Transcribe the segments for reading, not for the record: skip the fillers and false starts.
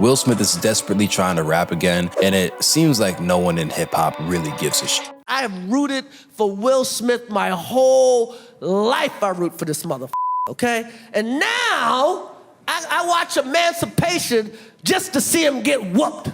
Will Smith is desperately trying to rap again, and it seems like no one in hip-hop really gives a shit. I have rooted for Will Smith my whole life. I root for this motherfucker, okay? And now, I watch Emancipation just to see him get whooped.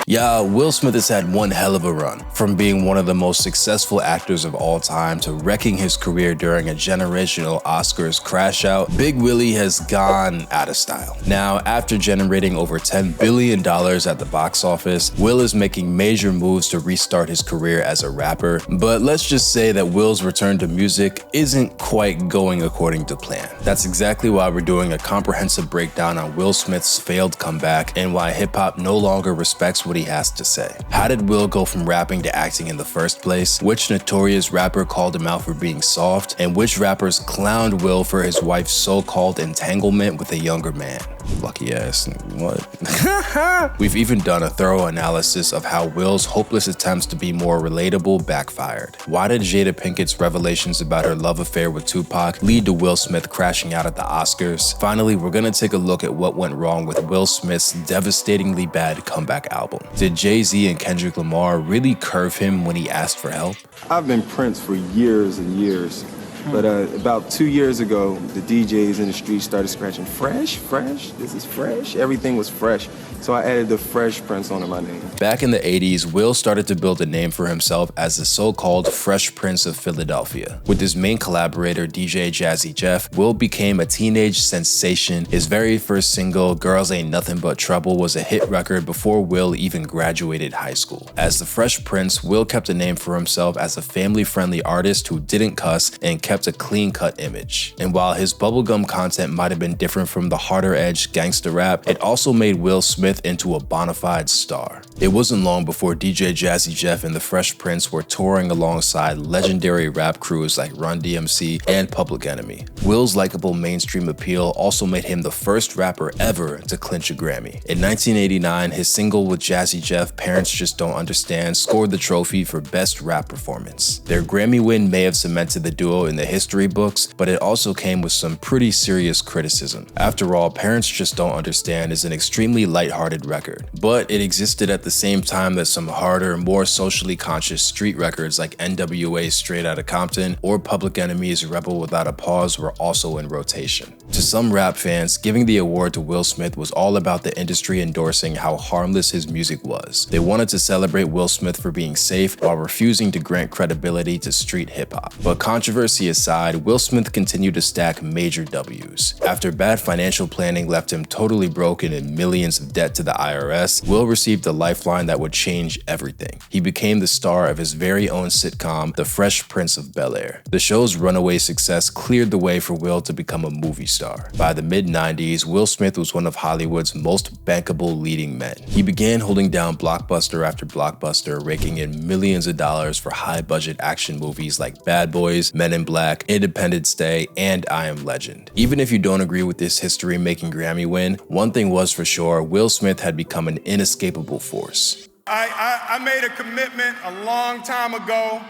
Yeah, Will Smith has had one hell of a run. From being one of the most successful actors of all time to wrecking his career during a generational Oscars crash out, Big Willie has gone out of style. Now, after generating over $10 billion at the box office, Will is making major moves to restart his career as a rapper, but let's just say that Will's return to music isn't quite going according to plan. That's exactly why we're doing a comprehensive breakdown on Will Smith's failed comeback and why hip-hop no longer respects what he has to say. How did Will go from rapping to acting in the first place? Which notorious rapper called him out for being soft? And which rappers clowned Will for his wife's so-called entanglement with a younger man? Lucky ass. What? We've even done a thorough analysis of how Will's hopeless attempts to be more relatable backfired. Why did Jada Pinkett's revelations about her love affair with Tupac lead to Will Smith crashing out at the Oscars? Finally, we're gonna take a look at what went wrong with Will Smith's devastatingly bad comeback album. Did Jay-Z and Kendrick Lamar really curve him when he asked for help? I've been Prince for years and years. But about 2 years ago, the DJs in the street started scratching, fresh, this is fresh. Everything was fresh. So I added the Fresh Prince onto my name. Back in the 80s, Will started to build a name for himself as the so-called Fresh Prince of Philadelphia. With his main collaborator, DJ Jazzy Jeff, Will became a teenage sensation. His very first single, Girls Ain't Nothing But Trouble, was a hit record before Will even graduated high school. As the Fresh Prince, Will kept a name for himself as a family-friendly artist who didn't cuss and kept a clean-cut image. And while his bubblegum content might have been different from the harder-edged gangsta rap, it also made Will Smith into a bona fide star. It wasn't long before DJ Jazzy Jeff and the Fresh Prince were touring alongside legendary rap crews like Run DMC and Public Enemy. Will's likable mainstream appeal also made him the first rapper ever to clinch a Grammy. In 1989, his single with Jazzy Jeff, Parents Just Don't Understand, scored the trophy for Best Rap Performance. Their Grammy win may have cemented the duo in the history books, but it also came with some pretty serious criticism. After all, Parents Just Don't Understand is an extremely lighthearted record, but it existed at the same time that some harder, more socially conscious street records like NWA's Straight Outta Compton or Public Enemy's Rebel Without a Pause were also in rotation. To some rap fans, giving the award to Will Smith was all about the industry endorsing how harmless his music was. They wanted to celebrate Will Smith for being safe while refusing to grant credibility to street hip-hop. But controversy aside, Will Smith continued to stack major W's. After bad financial planning left him totally broken and millions of debt to the IRS, Will received a lifeline that would change everything. He became the star of his very own sitcom, The Fresh Prince of Bel-Air. The show's runaway success cleared the way for Will to become a movie star. By the mid-90s, Will Smith was one of Hollywood's most bankable leading men. He began holding down blockbuster after blockbuster, raking in millions of dollars for high-budget action movies like Bad Boys, Men in Black, Independence Day, and I Am Legend. Even if you don't agree with this history-making Grammy win, one thing was for sure, Will Smith had become an inescapable force. I made a commitment a long time ago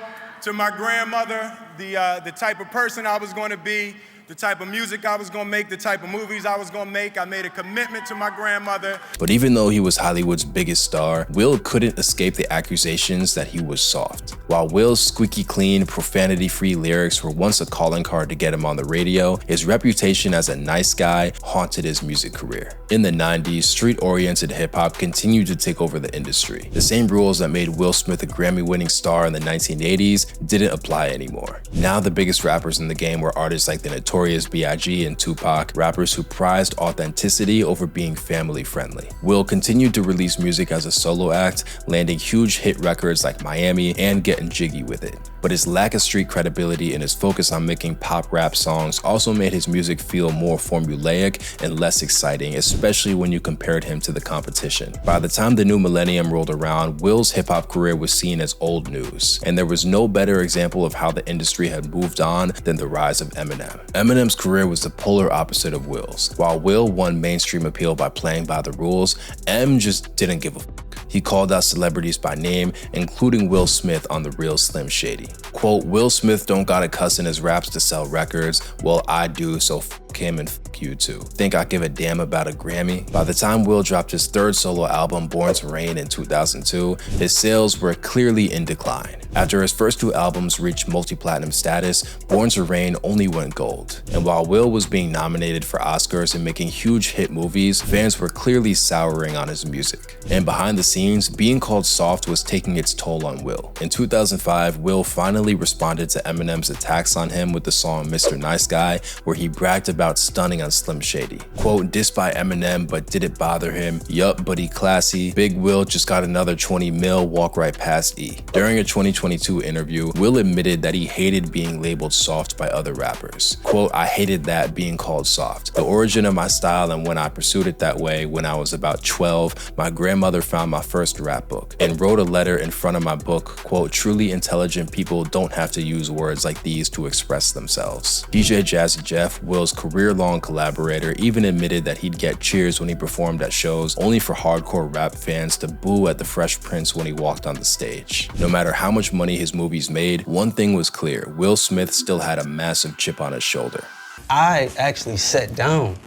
to my grandmother, the type of person I was going to be, the type of music I was gonna make, the type of movies I was gonna make. I made a commitment to my grandmother. But even though he was Hollywood's biggest star, Will couldn't escape the accusations that he was soft. While Will's squeaky clean, profanity-free lyrics were once a calling card to get him on the radio, his reputation as a nice guy haunted his music career. In the 90s, street-oriented hip-hop continued to take over the industry. The same rules that made Will Smith a Grammy-winning star in the 1980s didn't apply anymore. Now the biggest rappers in the game were artists like the Notorious B.I.G. and Tupac, rappers who prized authenticity over being family-friendly. Will continued to release music as a solo act, landing huge hit records like Miami and Gettin Jiggy With It. But his lack of street credibility and his focus on making pop rap songs also made his music feel more formulaic and less exciting, especially when you compared him to the competition. By the time the new millennium rolled around, Will's hip-hop career was seen as old news, and there was no better example of how the industry had moved on than the rise of Eminem. Eminem's career was the polar opposite of Will's. While Will won mainstream appeal by playing by the rules, M just didn't give a fuck. He called out celebrities by name, including Will Smith on The Real Slim Shady. Quote, Will Smith don't gotta cuss in his raps to sell records, well I do, so f fuck him and fuck you too. Think I give a damn about a Grammy? By the time Will dropped his third solo album, Born to Reign, in 2002, his sales were clearly in decline. After his first two albums reached multi-platinum status, Born to Reign only went gold. And while Will was being nominated for Oscars and making huge hit movies, fans were clearly souring on his music. And behind the scenes, being called soft was taking its toll on Will. In 2005, Will finally responded to Eminem's attacks on him with the song Mr. Nice Guy, where he bragged about stunning on Slim Shady. Quote, dissed by Eminem, but did it bother him? Yup, but he classy. Big Will just got another 20 mil, walk right past E. During a 2022 interview, Will admitted that he hated being labeled soft by other rappers. Quote, I hated that, being called soft. The origin of my style and when I pursued it that way when I was about 12, my grandmother found my first rap book and wrote a letter in front of my book, quote, truly intelligent people don't have to use words like these to express themselves. DJ Jazzy Jeff, Will's career-long collaborator, even admitted that he'd get cheers when he performed at shows, only for hardcore rap fans to boo at the Fresh Prince when he walked on the stage. No matter how much money his movies made, one thing was clear: Will Smith still had a massive chip on his shoulder. I actually sat down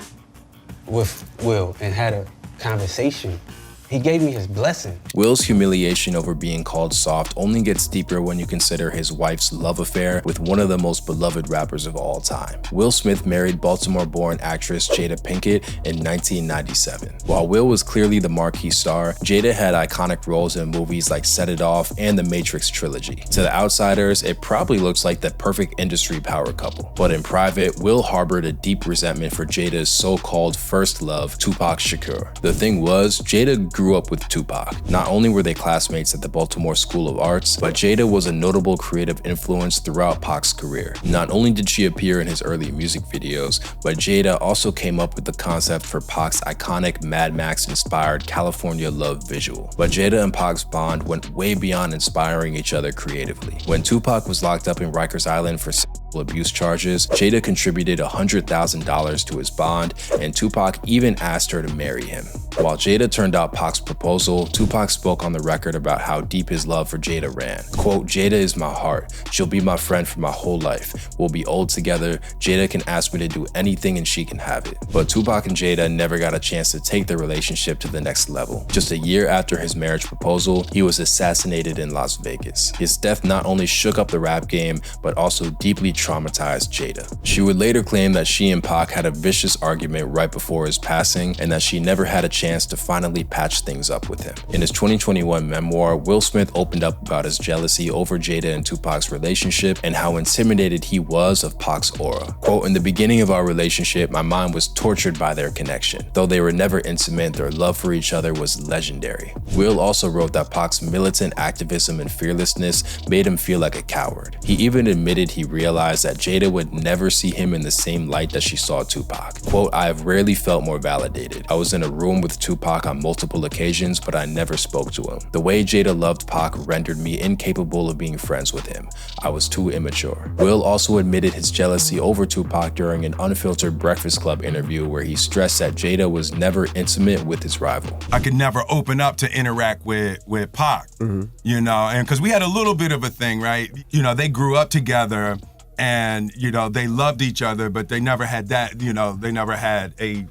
with Will and had a conversation. He gave me his blessing. Will's humiliation over being called soft only gets deeper when you consider his wife's love affair with one of the most beloved rappers of all time. Will Smith married Baltimore-born actress Jada Pinkett in 1997. While Will was clearly the marquee star, Jada had iconic roles in movies like Set It Off and the Matrix trilogy. To the outsiders, it probably looks like the perfect industry power couple. But in private, Will harbored a deep resentment for Jada's so-called first love, Tupac Shakur. The thing was, Jada grew up with Tupac. Not only were they classmates at the Baltimore School of Arts, but Jada was a notable creative influence throughout Pac's career. Not only did she appear in his early music videos, but Jada also came up with the concept for Pac's iconic Mad Max-inspired California Love visual. But Jada and Pac's bond went way beyond inspiring each other creatively. When Tupac was locked up in Rikers Island for sexual abuse charges, Jada contributed $100,000 to his bond, and Tupac even asked her to marry him. While Jada turned out Pac's proposal, Tupac spoke on the record about how deep his love for Jada ran. Quote, Jada is my heart. She'll be my friend for my whole life. We'll be old together. Jada can ask me to do anything and she can have it. But Tupac and Jada never got a chance to take their relationship to the next level. Just a year after his marriage proposal, he was assassinated in Las Vegas. His death not only shook up the rap game, but also deeply traumatized Jada. She would later claim that she and Pac had a vicious argument right before his passing and that she never had a chance to finally patch things up with him. In his 2021 memoir, Will Smith opened up about his jealousy over Jada and Tupac's relationship and how intimidated he was of Pac's aura. Quote, in the beginning of our relationship, my mind was tortured by their connection. Though they were never intimate, their love for each other was legendary. Will also wrote that Pac's militant activism and fearlessness made him feel like a coward. He even admitted he realized that Jada would never see him in the same light that she saw Tupac. Quote, I have rarely felt more validated. I was in a room with Tupac on multiple occasions, but I never spoke to him. The way Jada loved Pac rendered me incapable of being friends with him. I was too immature. Will also admitted his jealousy over Tupac during an Unfiltered Breakfast Club interview where he stressed that Jada was never intimate with his rival. I could never open up to interact with Pac, you know, and because we had a little bit of a thing, right? You know, they grew up together and, you know, they loved each other, but they never had that, you know, they never had a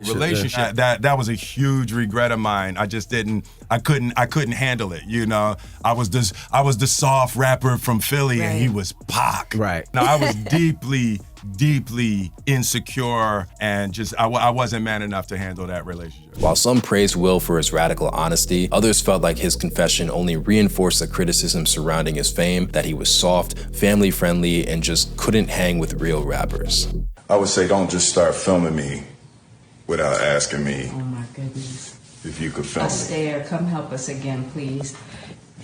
relationship. That was a huge regret of mine. I just I couldn't handle it, you know. I was the soft rapper from Philly and he was Pac. Right. Now I was deeply insecure and just I wasn't man enough to handle that relationship. While some praised Will for his radical honesty, others felt like his confession only reinforced the criticism surrounding his fame, that he was soft, family-friendly, and just couldn't hang with real rappers. I would say don't just start filming me without asking me oh my goodness. If you could film me. Astaire, come help us again, please.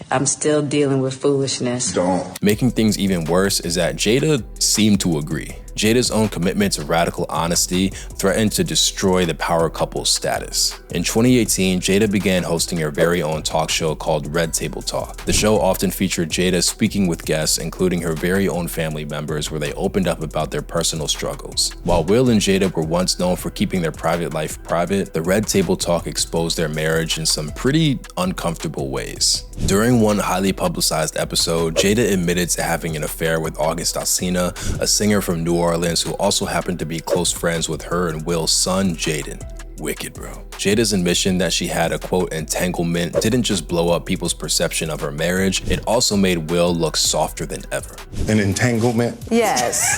I'm still dealing with foolishness. Don't. Making things even worse is that Jada seemed to agree. Jada's own commitment to radical honesty threatened to destroy the power couple's status. In 2018, Jada began hosting her very own talk show called Red Table Talk. The show often featured Jada speaking with guests, including her very own family members, where they opened up about their personal struggles. While Will and Jada were once known for keeping their private life private, the Red Table Talk exposed their marriage in some pretty uncomfortable ways. During one highly publicized episode, Jada admitted to having an affair with August Alsina, a singer from New Orleans who also happened to be close friends with her and Will's son, Jaden. Wicked, bro. Jada's admission that she had a quote entanglement didn't just blow up people's perception of her marriage, it also made Will look softer than ever. An entanglement? Yes.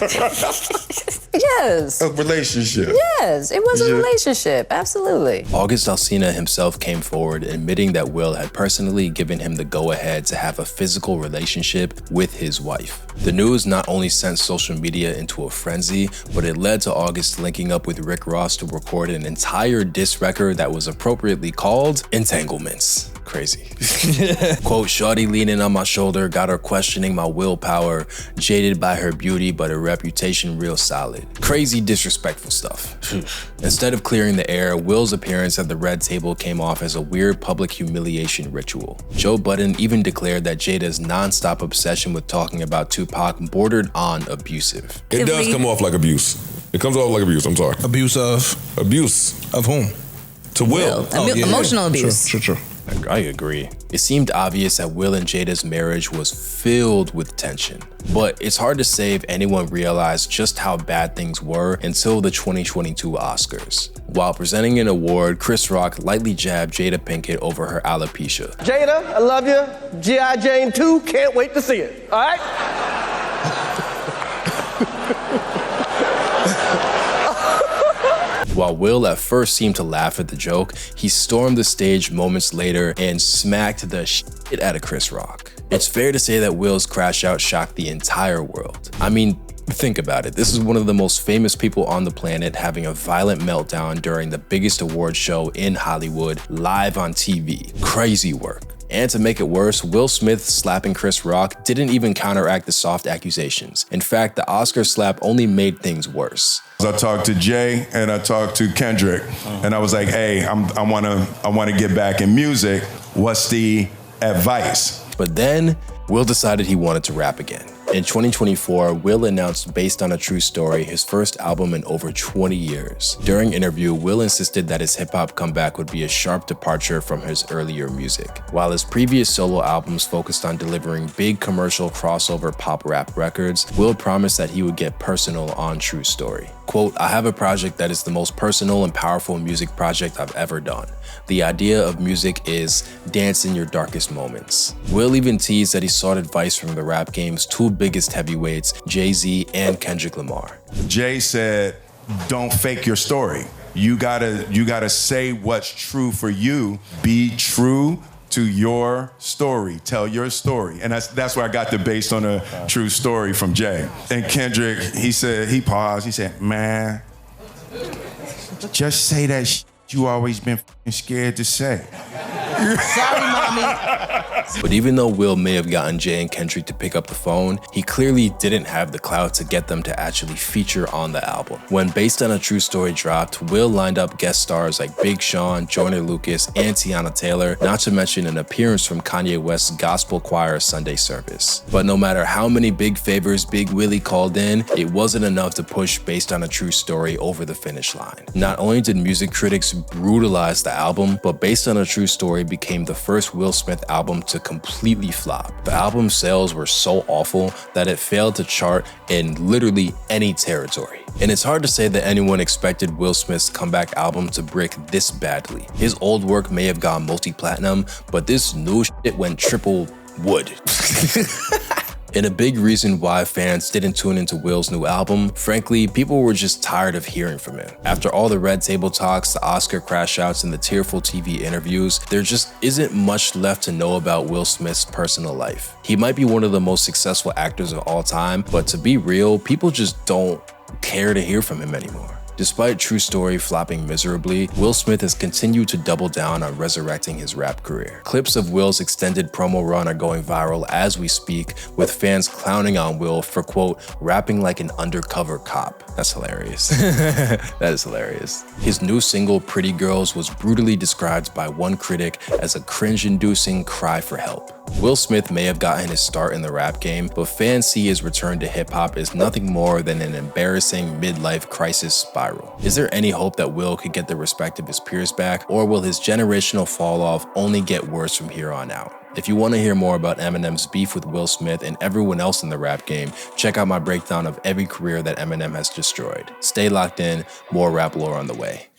Yes. A relationship? Yes, it was a relationship, absolutely. August Alsina himself came forward admitting that Will had personally given him the go-ahead to have a physical relationship with his wife. The news not only sent social media into a frenzy, but it led to August linking up with Rick Ross to record an entire diss record that was appropriately called Entanglements. Crazy. Quote, shawty leaning on my shoulder, got her questioning my willpower, jaded by her beauty, but her reputation real solid. Crazy disrespectful stuff. Instead of clearing the air, Will's appearance at the red table came off as a weird public humiliation ritual. Joe Budden even declared that Jada's non-stop obsession with talking about Tupac bordered on abusive. It does come off like abuse. It comes off like abuse, I'm sorry. Abuse of? Abuse. Of whom? To Will. Emotional abuse. Sure. I agree. It seemed obvious that Will and Jada's marriage was filled with tension. But it's hard to say if anyone realized just how bad things were until the 2022 Oscars. While presenting an award, Chris Rock lightly jabbed Jada Pinkett over her alopecia. Jada, I love you. G.I. Jane 2, can't wait to see it. All right? While Will at first seemed to laugh at the joke, he stormed the stage moments later and smacked the shit out of Chris Rock. It's fair to say that Will's crash out shocked the entire world. I mean, think about it. This is one of the most famous people on the planet having a violent meltdown during the biggest award show in Hollywood, live on TV. Crazy work. And to make it worse, Will Smith slapping Chris Rock didn't even counteract the soft accusations. In fact, the Oscar slap only made things worse. I talked to Jay and I talked to Kendrick, and I was like, hey, I wanna get back in music. What's the advice? But then, Will decided he wanted to rap again. In 2024, Will announced Based on a True Story, his first album in over 20 years. During an interview, Will insisted that his hip-hop comeback would be a sharp departure from his earlier music. While his previous solo albums focused on delivering big commercial crossover pop rap records, Will promised that he would get personal on True Story. Quote, I have a project that is the most personal and powerful music project I've ever done. The idea of music is dance in your darkest moments. Will even teased that he sought advice from the rap game's two biggest heavyweights, Jay-Z and Kendrick Lamar. Jay said, don't fake your story. You gotta say what's true for you. Be true to your story. Tell your story. And that's where I got the Based on a True Story from Jay. And Kendrick, he paused, he said, man, just say that you always been scared to say. Sorry, mommy. But even though Will may have gotten Jay and Kendrick to pick up the phone, he clearly didn't have the clout to get them to actually feature on the album. When Based on a True Story dropped, Will lined up guest stars like Big Sean, Joyner Lucas, and Tiana Taylor, not to mention an appearance from Kanye West's gospel choir Sunday service. But no matter how many big favors Big Willie called in, it wasn't enough to push Based on a True Story over the finish line. Not only did music critics brutalize the album, but Based on a True Story became the first Will Smith album to completely flop. The album's sales were so awful that it failed to chart in literally any territory. And it's hard to say that anyone expected Will Smith's comeback album to brick this badly. His old work may have gone multi-platinum, but this new shit went triple wood. And a big reason why fans didn't tune into Will's new album, frankly, people were just tired of hearing from him. After all the red table talks, the Oscar crash outs, and the tearful TV interviews, there just isn't much left to know about Will Smith's personal life. He might be one of the most successful actors of all time, but to be real, people just don't care to hear from him anymore. Despite True Story flopping miserably, Will Smith has continued to double down on resurrecting his rap career. Clips of Will's extended promo run are going viral as we speak, with fans clowning on Will for, quote, rapping like an undercover cop. That's hilarious. That is hilarious. His new single, Pretty Girls, was brutally described by one critic as a cringe-inducing cry for help. Will Smith may have gotten his start in the rap game, but fans see his return to hip-hop as nothing more than an embarrassing midlife crisis spiral. Is there any hope that Will could get the respect of his peers back, or will his generational fall-off only get worse from here on out? If you want to hear more about Eminem's beef with Will Smith and everyone else in the rap game, check out my breakdown of every career that Eminem has destroyed. Stay locked in, more rap lore on the way.